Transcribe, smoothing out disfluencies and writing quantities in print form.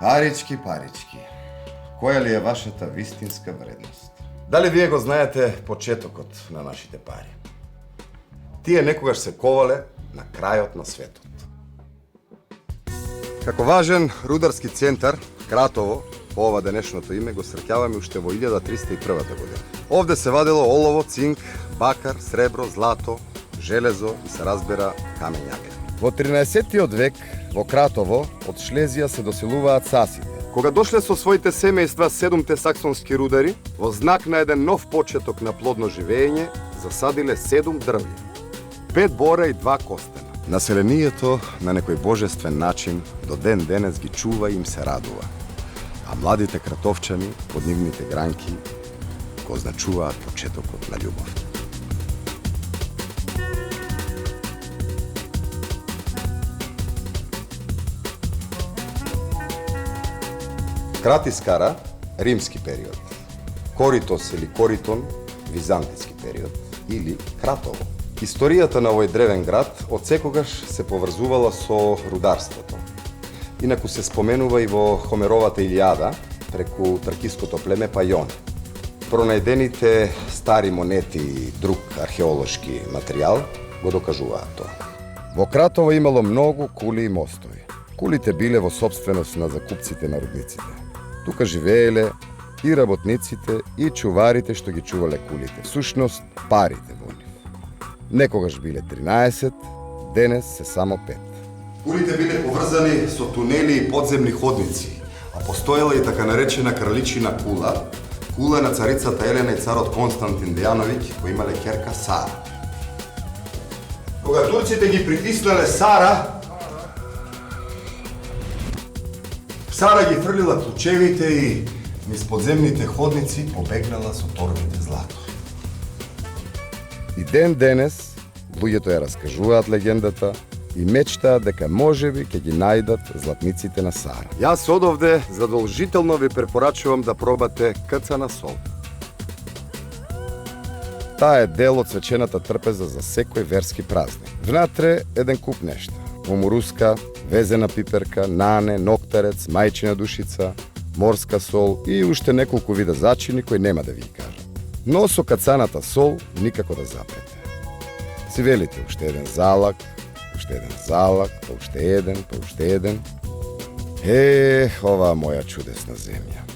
Парички. Која ли е вашата вистинска вредност? Дали вие го знаете почетокот на нашите пари? Тие некогаш се ковале на крајот на светот. Како важен рударски центар, Кратово, по ова денешното име, го среќаваме уште во 1301 година. Овде се вадело олово, цинк, бакар, сребро, злато, железо и се разбира камењ јаглен. Во 13-тиот век во Кратово од Шлезија се доселуваат сасите. Кога дошле со своите семејства 7 саксонски рудари, во знак на еден нов почеток на плодно живење, засадиле 7 дрви, 5 бора и 2 костена. Населението на некој божествен начин до ден денес ги чува и им се радува, а младите кратовчани под нивните гранки го означуваат почетокот на љубов. Кратискара, римски период. Коритос или Коритон, византиски период, или Кратово. Историјата на овој древен град од секогаш се поврзувала со рударството. Инаку се споменува и во Хомеровата Илијада преку тракиското племе Пајон. Пронајдените стари монети и друг археолошки материјал го докажуваат тоа. Во Кратово имало многу кули и мостови. Кулите биле во собственост на закупците на рудниците. Тука живееле и работниците и чуварите што ги чувале кулите. Всушност, парите во нив. Некогаш биле 13, денес се само 5. Кулите биле поврзани со тунели и подземни ходници, а постоела и така наречена краличина кула, кула на царицата Елена и царот Константин Дејановиќ, кои имале ќерка Сара. Кога турците ги притиснале Сара ги фрлила клучевите и низ подземните ходници побегнала со торбите злато. И ден денес луѓето ја раскажуваат легендата и мечтаат дека можеби ќе ги најдат златниците на Сара. Јас одовде задолжително ви препорачувам да пробате кцана сол. Таа е дел од свечената трпеза за секој верски празник. Внатре еден куп нешта. Момуруска, везена пиперка, нане, ноктарец, мајчина душица, морска сол и уште неколку вида зачини кои нема да ви ги кажам. Но со кацаната сол никако да запрете. Си велите уште еден залак, па уште еден. Оваа моја чудесна земја.